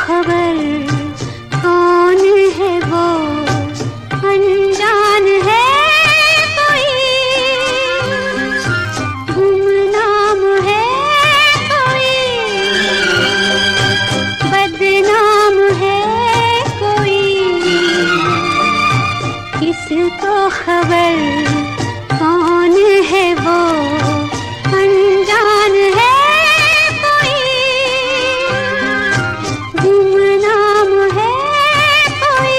खबर कौन है वो अनजान है कोई, गुमनाम है कोई, बदनाम है कोई, किसको खबर कौन है वो अनजान है कोई, गुमनाम है कोई।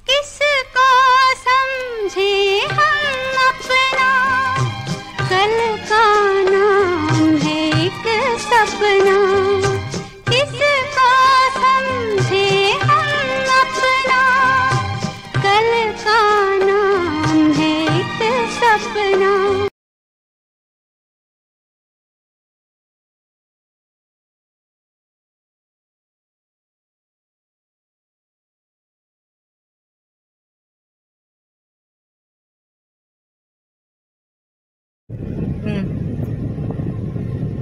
किसको समझे हम अपना, कल का नाम है एक सपना। किसको समझे हम अपना, कल का नाम है एक सपना।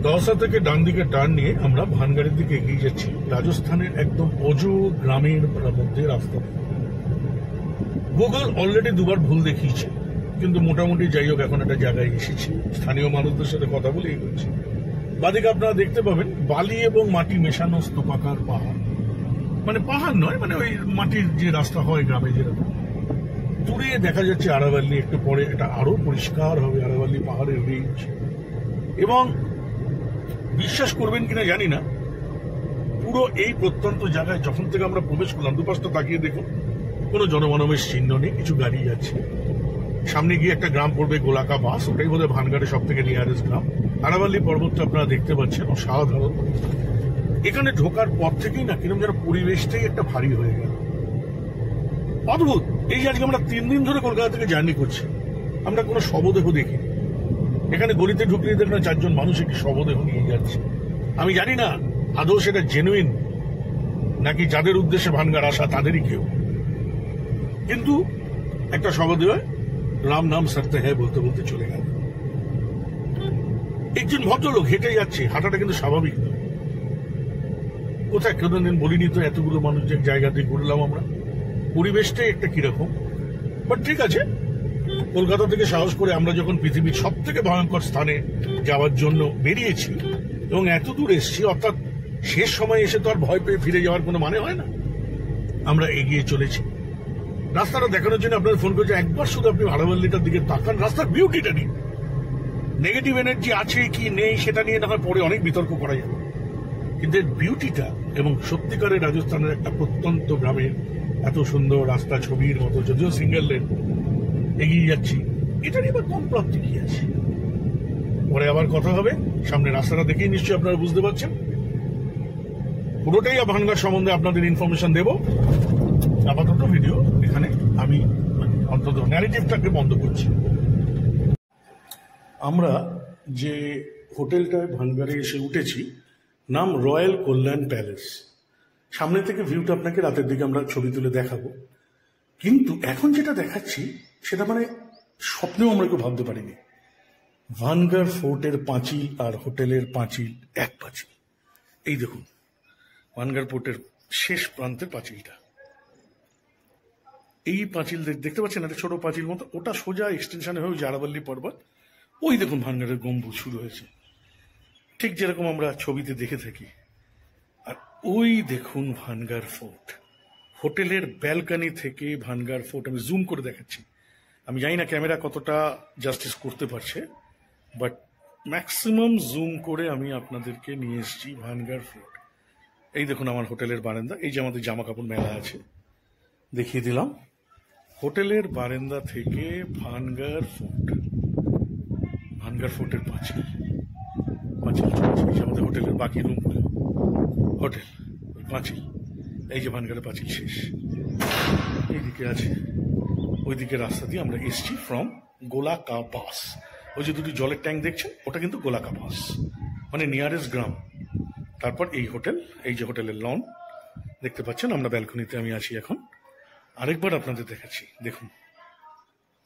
দশা থেকে ডান দিকে টার্ন নিয়ে আমরা ভানগাড়ির দিকে এগিয়ে যাচ্ছি, রাজস্থানের একদম অজু গ্রামের মধ্যে রাস্তা। গুগল অলরেডি দুবার ভুল দেখিয়েছে, কিন্তু মোটামুটি যাই হোক এখন একটা জায়গায় এসেছি, স্থানীয় মানুষদের সাথে কথা বলে এগোচ্ছি। বাদিকে আপনারা দেখতে পাবেন বালি এবং মাটি মেশানো স্তূপাকার পাহাড়, মানে পাহাড় নয়, মানে ওই মাটির যে রাস্তা হয় গ্রামে যেরকম। দূরে দেখা যাচ্ছে আরাভাল্লি, একটু পরে এটা আরো পরিষ্কার হবে, আরাভাল্লি পাহাড়ের রেঞ্জ। এবং বিশ্বাস করবেন কিনা জানি না, পুরো এই প্রত্যন্ত জায়গায় যখন থেকে আমরা প্রবেশ করলাম, দুপাশটা তাকিয়ে দেখুন, কোনো জনমানবের চিহ্ন নেই, কিছু গাড়ি যাচ্ছে। সামনে গিয়ে একটা গ্রাম পড়বে গোলাকা বাস, ওটাই বোধহয় ভানগাড়ের সব থেকে নিয়ারেস্ট গ্রাম। আরাভাল্লি পর্বতটা আপনারা দেখতে পাচ্ছেন, অসাধারণ। এখানে ঢোকার পর থেকেই না কিরকম যেন পরিবেশটাই একটা ভারী হয়ে গেল, অদ্ভুত। এই যে আজকে আমরা 3 দিন ধরে কলকাতা থেকে জার্নি করছি, আমরা কোনো শবদেহ দেখিনি। এখানে গলিতে ঢুকলে দেখলাম 4 জন মানুষ একটি শবদেহ নিয়ে যাচ্ছে। আমি জানি না আদৌ সেটা জেনুইন নাকি যাদের উদ্দেশ্যে ভানগাড় আসা তাদেরই কেউ, কিন্তু একটা শবদেহ রাম নাম সত্য হ্যায় বলতে বলতে চলে গেল। একজন ভদ্রলোক হেঁটে যাচ্ছে, হাঁটাটা কিন্তু স্বাভাবিক নয়। কোথায় কোনদিন বলিনি তো এতগুলো মানুষ যে জায়গাতে ঘুরলাম আমরা, পরিবেশটাই একটা কিরকম। বাট ঠিক আছে, কলকাতা থেকে সাহস করে আমরা যখন পৃথিবীর সব থেকে ভয়ঙ্কর স্থানে যাওয়ার জন্য বেরিয়েছি এবং এত দূর এসেছি, অর্থাৎ শেষ সময় এসে তো আর ভয় পেয়ে ফিরে যাওয়ার কোনো মানে হয় না। আমরা এগিয়ে চলেছি, রাস্তাটা দেখানোর জন্য আপনাদের ফোন করেছে। একবার শুধু আপনি আরাভাল্লিটার দিকে তাকান, রাস্তার বিউটিটা নিয়ে। নেগেটিভ এনার্জি আছে কি নেই সেটা নিয়ে না হয় পরে অনেক বিতর্ক করা যাবে, কিন্তু এর বিউটিটা এবং সত্যিকারের রাজস্থানের একটা প্রত্যন্ত গ্রামের এত সুন্দর রাস্তা, ছবির মতো, যদিও সিঙ্গেল লেন, এগিয়ে যাচ্ছি। এটা নিয়ে কম প্রাপ্তি কি আছে, পরে আবার কথা হবে। সামনে রাস্তাটা দেখেই নিশ্চয়ই আপনারা বুঝতে পারছেন। পুরোটাই ভানগাড় সম্বন্ধে আপনাদের ইনফরমেশন দেব। আপাতত ভিডিও এখানে আমি অন্তত ন্যারেটিভটাকে বন্ধ করছি। আমরা যে হোটেলটায় ভানগাড়ে এসে উঠেছি, নাম রয়্যাল কল্যাণ প্যালেস। সামনে থেকে ভিউটা আপনাকে রাতের দিকে আমরা ছবি তুলে দেখাবো, কিন্তু এখন যেটা দেখাচ্ছি সেটা মানে স্বপ্নেও আমরা কেউ ভাবতে পারিনি। ভানগাড় ফোর্টের পাঁচিল আর হোটেলের পাঁচিল এক পাঁচিল। এই দেখুন ভানগাড় ফোর্টের শেষ প্রান্তের পাঁচিলটা, এই পাঁচিল দেখতে পাচ্ছেন, একটা ছোট পাঁচিল মতো, ওটা সোজা এক্সটেনশনে হয়ে আরাভাল্লি পর্বত। ওই দেখুন ভানগাড়ের গম্বুজ শুরু হয়েছে, ঠিক যেরকম আমরা ছবিতে দেখে থাকি। আর ওই দেখুন ভানগাড় ফোর্ট, হোটেলের ব্যালকনি থেকে ভানগাড় ফোর্ট আমি জুম করে দেখাচ্ছি। আমি জানি না ক্যামেরা কতটা জাস্টিস করতে পারছে, বাট ম্যাক্সিমাম জুম করে আমি আপনাদেরকে নিয়ে এসেছি ভানগাড় ফোর্ট। এই দেখুন আমার হোটেলের বারান্দা, এই যে আমাদের জামা কাপড় মেলা আছে, দেখিয়ে দিলাম। হোটেলের বারান্দা থেকে ভানগাড় ফোর্ট, ভানগাড় ফোর্টের পাঁচিল, পাঁচিল আমাদের হোটেলের বাকি রুমগুলো, হোটেল পাঁচিল, এই যে ভানগাড়ের পাঁচিল শেষ, এইদিকে আছে। ওইদিকে রাস্তা দিয়ে আমরা এসছি ফ্রম গোলাকা বাস। ওই যে দুটি জলের ট্যাঙ্ক দেখছেন, ওটা কিন্তু গোলাকা বাস। মানে নিয়ারেস্ট গ্রাম। তারপর এই হোটেল, এই যে হোটেলের লন দেখতে পাচ্ছেন, আমরা ব্যালকনিতে আমি আছি এখন। আরেকবার আপনাদের দেখাচ্ছি, দেখুন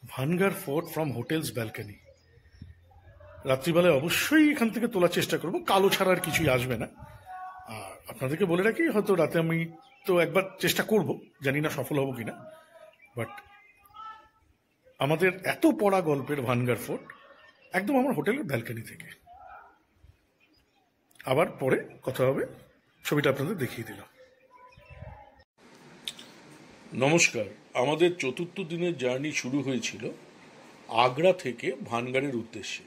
ভানগার ফোর্ট ফ্রম হোটেলস ব্যালকনি। রাত্রিবেলায় অবশ্যই এখান থেকে তোলার চেষ্টা করব, কালো ছাড়া আর কিছুই আসবে না। আর আপনাদেরকে বলে রাখি, হয়তো রাতে আমি তো একবার চেষ্টা করব, জানি না সফল হব কিনা, বাট আমাদের এত পড়া গল্পের ভানগার ফোর্ট একদম আমার হোটেলের ব্যালকনি থেকে। আবার পরে কথা হবে, ছবিটা আপনাদের দেখিয়ে দিলাম। নমস্কার, আমাদের চতুর্থ দিনের জার্নি শুরু হয়েছিল আগ্রা থেকে ভানগারের উদ্দেশ্যে।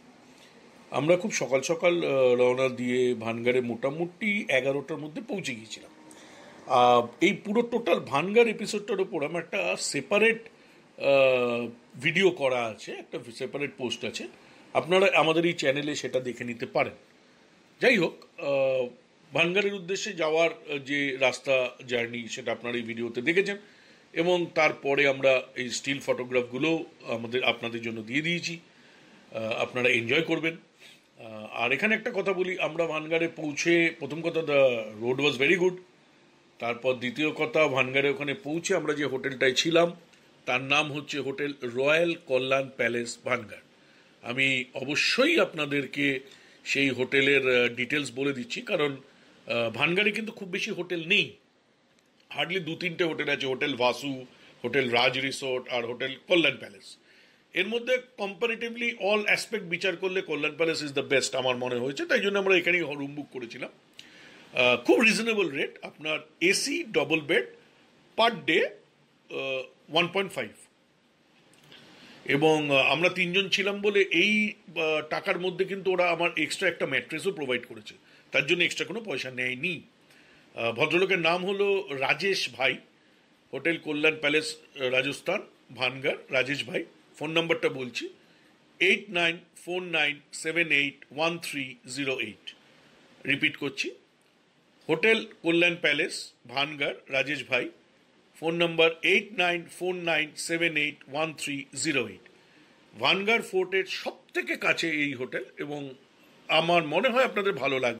আমরা খুব সকাল সকাল রওনা দিয়ে ভানগারে মোটামুটি 11টার মধ্যে পৌঁছে গিয়েছিলাম। এই পুরো টোটাল ভানগার এপিসোডটার ওপর আমার একটা সেপারেট ভিডিও করা আছে, একটা সেপারেট পোস্ট আছে, আপনারা আমাদের এই চ্যানেলে সেটা দেখে নিতে পারেন। যাই হোক, ভানগারের উদ্দেশ্যে যাওয়ার যে রাস্তা জার্নি সেটা আপনারা এই ভিডিওতে দেখেছেন, এবং তারপরে আমরা এই স্টিল ফটোগ্রাফগুলো আপনাদের জন্য দিয়ে দিয়েছি, আপনারা এনজয় করবেন। আর এখানে একটা কথা বলি, আমরা ভানগারে পৌঁছে প্রথম কথা, the road was very good. তারপর দ্বিতীয় কথা, ভানগারে ওখানে পৌঁছে আমরা যে হোটেলটায় ছিলাম তার নাম হচ্ছে হোটেল রয়্যাল কল্যাণ প্যালেস ভানগার। আমি অবশ্যই আপনাদেরকে সেই হোটেলের ডিটেলস বলে দিচ্ছি, কারণ ভানগারে কিন্তু খুব বেশি হোটেল নেই, হার্ডলি 2-3টে হোটেল আছে, হোটেল ভাসু, হোটেল রাজ রিসোর্ট আর হোটেল কল্যাণ প্যালেস। এর মধ্যে কম্পারেটিভলি অল অ্যাসপেক্ট বিচার করলে কল্যাণ প্যালেস ইজ দ্য বেস্ট আমার মনে হয়েছে, তাই জন্য আমরা এখানেই রুম বুক করেছিলাম। খুব রিজনেবল রেট, আপনার AC double bed per day 1.5, এবং আমরা 3জন ছিলাম বলে এই টাকার মধ্যে কিন্তু ওরা আমার এক্সট্রা একটা ম্যাট্রেসও প্রোভাইড করেছে, তার জন্য এক্সট্রা কোনো পয়সা নেয়নি। ভদ্রলোকের নাম হলো রাজেশ ভাই, হোটেল কল্যাণ প্যালেস রাজস্থান ভানগার, রাজেশ ভাই। ফোন নাম্বারটা বলছি 8949781308। রিপিট করছি, হোটেল কল্যাণ প্যালেস ভানগার, রাজেশ ভাই, ফোন নাম্বার 8949781308। ভানগার ফোর্টের সব থেকে কাছে এই হোটেল, এবং আমার মনে হয় আপনাদের ভালো লাগবে।